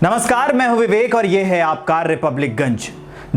नमस्कार, मैं हूं विवेक और यह है आपका रिपब्लिक गंज।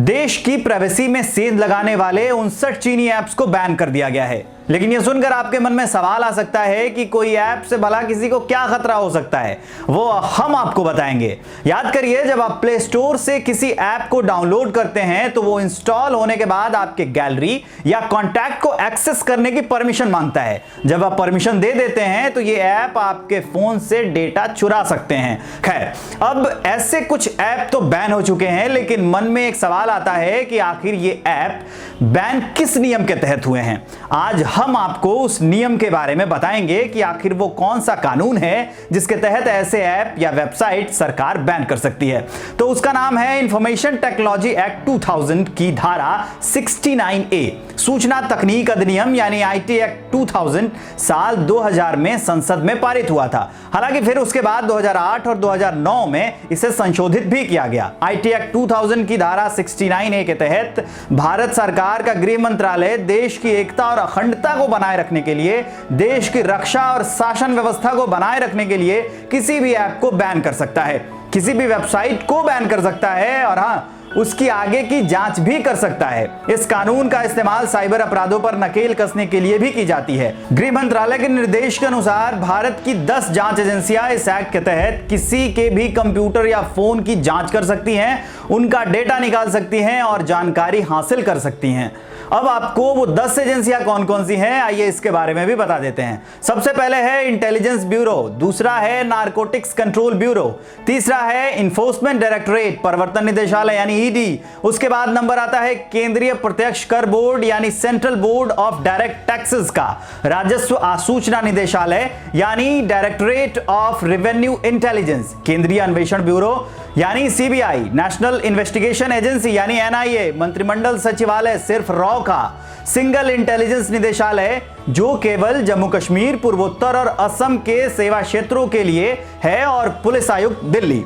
देश की प्राइवेसी में सेंध लगाने वाले 59 चीनी ऐप्स को बैन कर दिया गया है। लेकिन यह सुनकर आपके मन में सवाल आ सकता है कि कोई ऐप से भला किसी को क्या खतरा हो सकता है, वो हम आपको बताएंगे। याद करिए, जब आप प्ले स्टोर से किसी ऐप को डाउनलोड करते हैं तो वो इंस्टॉल होने के बाद आपके गैलरी या कॉन्टैक्ट को एक्सेस करने की परमिशन मांगता है। जब आप परमिशन दे देते हैं तो ये ऐप आपके फोन से डेटा चुरा सकते हैं। खैर, अब ऐसे कुछ ऐप तो बैन हो चुके हैं, लेकिन मन में एक सवाल आता है कि आखिर ये ऐप बैन किस नियम के तहत हुए हैं। आज हम आपको उस नियम के बारे में बताएंगे कि आखिर वो कौन सा कानून है जिसके तहत ऐसे ऐप या वेबसाइट सरकार बैन कर सकती है। तो उसका नाम है इंफॉर्मेशन टेक्नोलॉजी एक्ट 2000 की धारा 69A, सूचना तकनीक अधिनियम यानी आईटी एक्ट 2000 साल 2000 में संसद में पारित हुआ था। हालांकि फिर उसके बाद 2008 और 2009 में इसे संशोधित भी किया गया। आईटी एक्ट 2000 की धारा 69A के तहत भारत सरकार का गृह मंत्रालय देश की एकता और अखंडता को बनाए रखने के लिए, देश की रक्षा और शासन व्यवस्था को बनाए रखने के लिए किसी भी ऐप को बैन कर सकता है, किसी भी वेबसाइट को बैन कर सकता है और हाँ, उसकी आगे की जांच भी कर सकता है। इस कानून का इस्तेमाल साइबर अपराधों पर नकेल कसने के लिए भी की जाती है। गृह मंत्रालय के निर्देश के अनुसार भारत की 10 जांच एजेंसियां इस एक्ट के तहत किसी के भी कंप्यूटर या फोन की जांच कर सकती हैं, उनका डेटा निकाल सकती हैं और जानकारी हासिल कर सकती हैं। अब आपको वो 10 एजेंसियां कौन कौन सी हैं, आइए इसके बारे में भी बता देते हैं। सबसे पहले है इंटेलिजेंस ब्यूरो, दूसरा है नारकोटिक्स कंट्रोल ब्यूरो, तीसरा है इन्फोर्समेंट डायरेक्टरेट प्रवर्तन निदेशालय यानी ईडी। उसके बाद नंबर आता है केंद्रीय प्रत्यक्ष कर बोर्ड यानी central board of direct taxes का, राजस्व आसूचना निदेशालय यानी डायरेक्टरेट ऑफ रेवेन्यू इंटेलिजेंस, केंद्रीय अन्वेषण ब्यूरो यानी सीबीआई, नेशनल इन्वेस्टिगेशन एजेंसी यानी एनआईए, मंत्रिमंडल सचिवालय सिर्फ रॉ का, सिंगल इंटेलिजेंस निदेशालय जो केवल जम्मू कश्मीर, पूर्वोत्तर और असम के सेवा क्षेत्रों के लिए है, और पुलिस आयुक्त दिल्ली।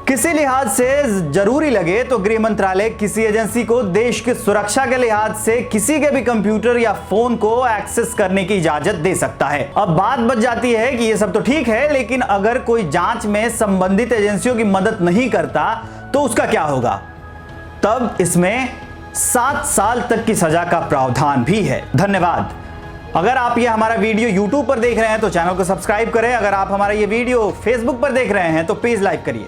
किसी लिहाज से जरूरी लगे तो गृह मंत्रालय किसी एजेंसी को देश की सुरक्षा के लिहाज से किसी के भी कंप्यूटर या फोन को एक्सेस करने की इजाजत दे सकता है। अब बात बच जाती है कि ये सब तो ठीक है, लेकिन अगर कोई जांच में संबंधित एजेंसियों की मदद नहीं करता तो उसका क्या होगा? तब इसमें 7 साल तक की सजा का प्रावधान भी है। धन्यवाद। अगर आप ये हमारा वीडियो YouTube पर देख रहे हैं तो चैनल को सब्सक्राइब करें। अगर आप हमारा ये वीडियो Facebook पर देख रहे हैं तो प्लीज लाइक करिए।